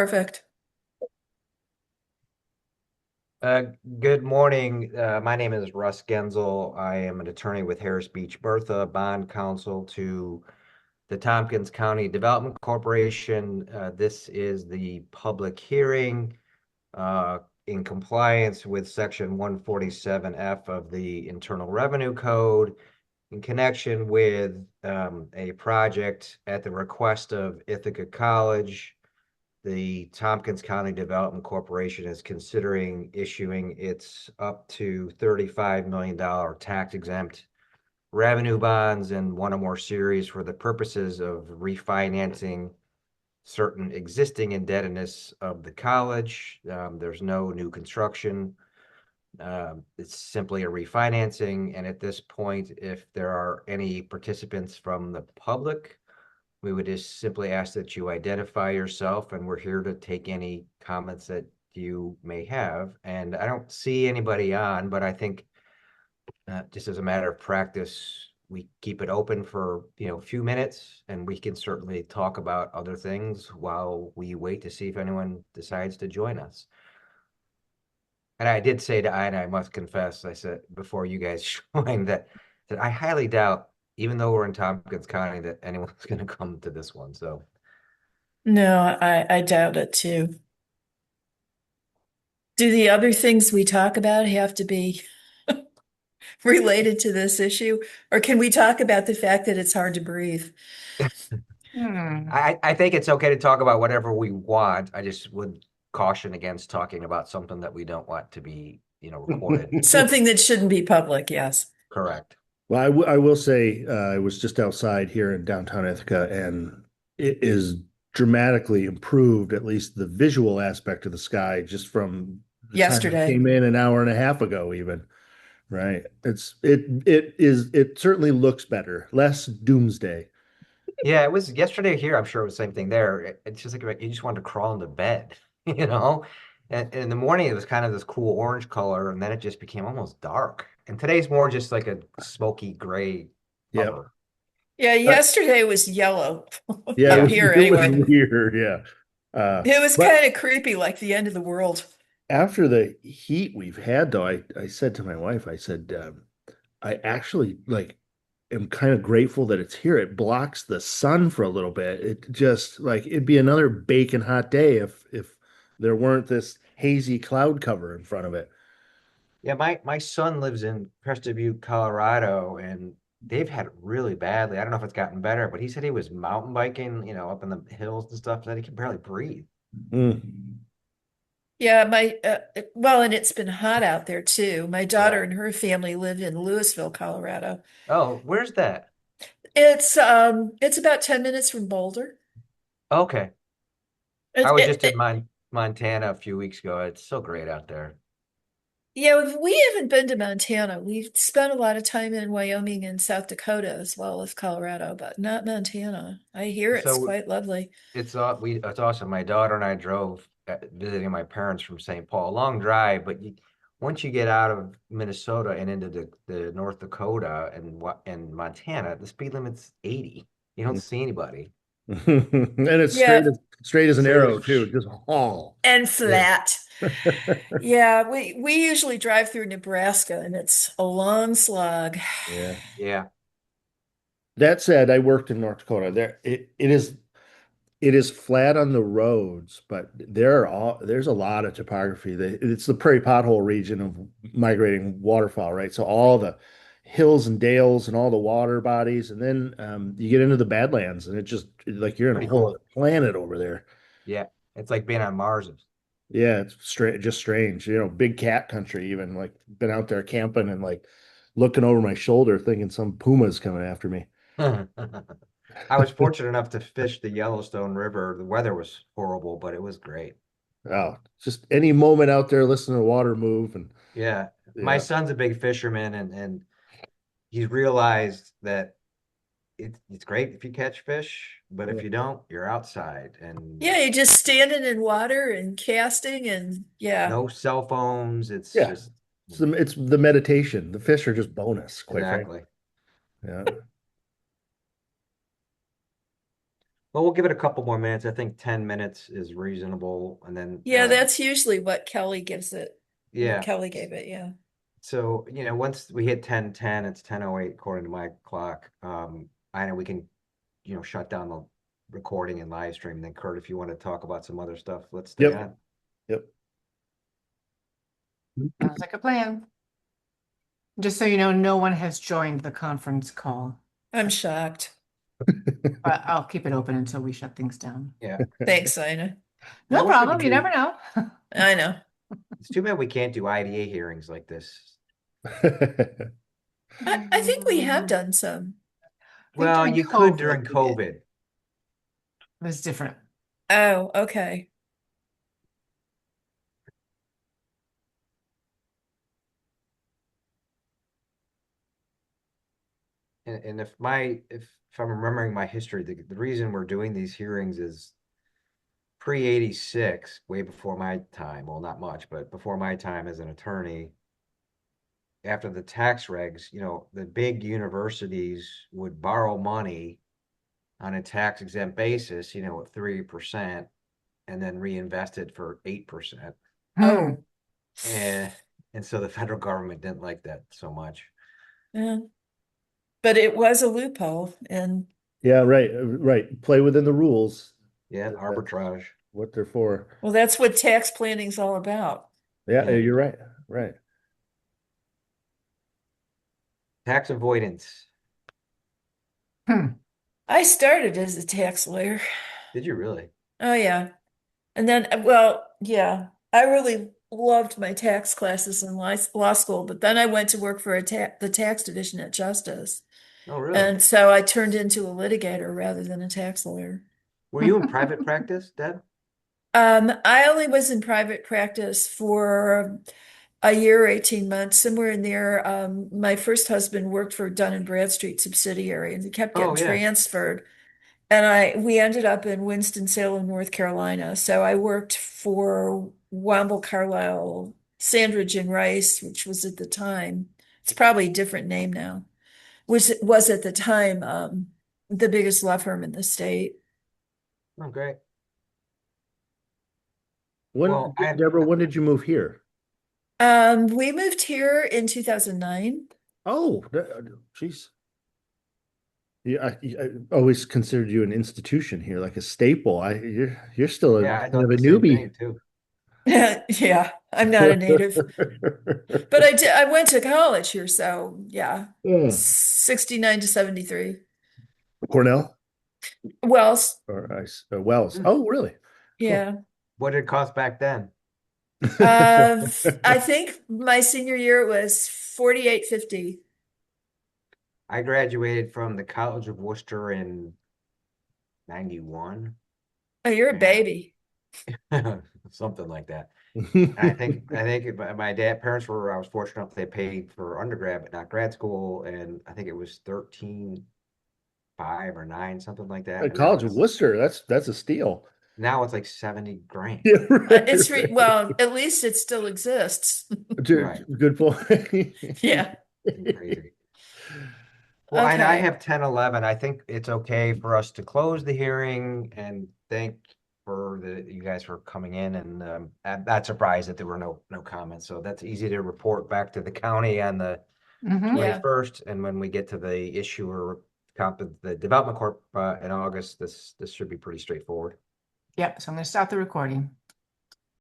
Perfect. Uh, Good morning. My name is Russ Genzel. I am an attorney with Harris Beach Bertha, bond counsel to the Tompkins County Development Corporation. This is the public hearing uh, in compliance with Section 147F of the Internal Revenue Code in connection with a project at the request of Ithaca College. The Tompkins County Development Corporation is considering issuing its up to $35 million tax exempt revenue bonds in one or more series for the purposes of refinancing certain existing indebtedness of the college. There's no new construction. It's simply a refinancing. And at this point, if there are any participants from the public, we would just simply ask that you identify yourself, and we're here to take any comments that you may have. And I don't see anybody on, but I think just as a matter of practice, we keep it open for, a few minutes, and we can certainly talk about other things while we wait to see if anyone decides to join us. And I did say to Ina, I must confess, I said before you guys joined that I highly doubt, even though we're in Tompkins County, that anyone's going to come to this one. So No, I doubt it too. Do the other things we talk about have to be related to this issue? Or can we talk about the fact that it's hard to breathe? I think it's okay to talk about whatever we want. I just would caution against talking about something that we don't want to be, recorded. Something that shouldn't be public, yes. Correct. Well, I will say I was just outside here in downtown Ithaca, and it is dramatically improved, at least the visual aspect of the sky, just from the time I Yesterday. came in an hour and a half ago, even. Right. It certainly looks better, less doomsday. Yeah, it was yesterday here. I'm sure it was the same thing there. It's just like you just wanted to crawl into bed, you know? And in the morning, it was kind of this cool orange color, and then it just became almost dark. And today's more just like a smoky gray Yep. color. Yeah, Uh, yesterday was yellow yeah, up Yeah. here it was anyway. weird. Yeah. It was But kind of creepy, like the end of the world. after the heat we've had, though, I said to my wife, I said, I actually like am kind of grateful that it's here. It blocks the sun for a little bit. It just like it'd be another baking hot day if there weren't this hazy cloud cover in front of it. Yeah, my son lives in Crested Butte, Colorado, and they've had it really badly. I don't know if it's gotten better, but he said he was mountain biking, up in the hills and stuff, that he can barely breathe. Mm. Yeah, well, and it's been hot out there too. My daughter Yeah. and her family live in Louisville, Colorado. Oh, where's that? It's about 10 minutes from Boulder. Okay. I It, was it, just in it, Montana a few weeks ago. It's so great out there. yeah, we haven't been to Montana. We've spent a lot of time in Wyoming and South Dakota as well as Colorado, but not Montana. I hear it's So quite lovely. it's awesome. My daughter and I drove visiting my parents from St. Paul. Long drive, but once you get out of Minnesota and into the North Dakota and Montana, the speed limit's 80. You don't see anybody. And it's Yeah, straight as an Straight arrow as too, just haul. and yeah. flat. Yeah, we usually drive through Nebraska and it's a long slog. Yeah. Yeah. That said, I worked in North Dakota. It is flat on the roads, but there's a lot of topography. It's the prairie pothole region of migrating waterfowl, right? So all the hills and dales and all the water bodies, and then you get into the Badlands, and it just like you're in a Pretty whole other cool. planet over there. Yeah. It's like being on Mars. Yeah, it's just strange. Big cat country. Even like been out there camping and like looking over my shoulder, thinking some puma's coming after me. I was fortunate enough to fish the Yellowstone River. The weather was horrible, but it was great. Oh, just any moment out there listening to water move and Yeah. My yeah. son's a big fisherman, and he's realized that it's great if you catch fish, but if you don't, you're outside and Yeah, you're just standing in water and casting and yeah. no cell phones. It's Yeah. just It's the meditation. The fish are just bonus, quite frankly. exactly. Yeah. Well, we'll give it a couple more minutes. I think 10 minutes is reasonable, and then Yeah, that's usually what Kelly gives it. What yeah. Kelly gave it, yeah. So, once we hit 10:10, it's 10:08 according to my clock. I know we can, shut down the recording and live stream. And then Kurt, if you want to talk about some other stuff, let's stay Yep. on. Yep. Sounds like a plan. Just so you know, no one has joined the conference call, I'm shocked. but I'll keep it open until we shut things down. Yeah. Thanks, Ina. No I wish we problem. could You do- never know. I know. It's too bad we can't do IDA hearings like this. I think we have done some. Well, during you could COVID, during we did. COVID. It was different. Oh, okay. And if I'm remembering my history, the reason we're doing these hearings is pre-86, way before my time. Well, not much, but before my time as an attorney. After the tax regs, the big universities would borrow money on a tax exempt basis, at 3%, and then reinvest it for 8%. Oh, And so the federal government didn't like that so much. yeah. But it was a loophole, and Yeah, right. Play within the rules. Yeah, That's arbitrage. what they're for. well, that's what tax planning's all about. Yeah, Yeah. you're right. Right. Tax avoidance. I started as a tax lawyer. Did you really? Oh, yeah. And then, well, yeah, I really loved my tax classes in law school, but then I went to work for the tax division at Justice. Oh, really? And so I turned into a litigator rather than a tax lawyer. Were you in private practice, Deb? I only was in private practice for a year, 18 months, somewhere in there. My first husband worked for Dun and Bradstreet subsidiary, and he kept getting Oh, yeah. transferred. And we ended up in Winston-Salem, North Carolina. So I worked for Womble Carlisle, Sandridge and Rice, which was at the time, it's probably a different name now, which was at the time the biggest law firm in the state. Oh, great. When, Deborah, when did you move here? We moved here in 2009. Oh, jeez. Yeah, I always considered you an institution here, like a staple. You're still Yeah, I kind thought of a the same newbie. thing too. Yeah, I'm not a native, but I went to college here, so yeah, Yeah. 69 to 73. Cornell Wells, or Wells. Hmm. Oh, really? yeah. What did it cost back then? I think my senior year it was 48.50. I graduated from the College of Worcester in 91. Oh, you're a Yeah. baby. Something like that. And I think my parents were, I was fortunate enough they paid for undergrad, but not grad school. And I think it was 13.5 or 9, something like that. And College of Worcester. That's a steal. now it's like 70 grand. Yeah, right. Well, at least it still exists. Right. Good point. Yeah. Crazy. Well, and I have 10:11. I think it's okay for us to close the hearing and thank you guys for coming in, and I'm not surprised that there were no comments. So that's easy to report back to the county on the Mhm. Yeah. 21st, and when we get to the issuer the development corp in August, this should be pretty straightforward. Yep. So I'm going to stop the recording.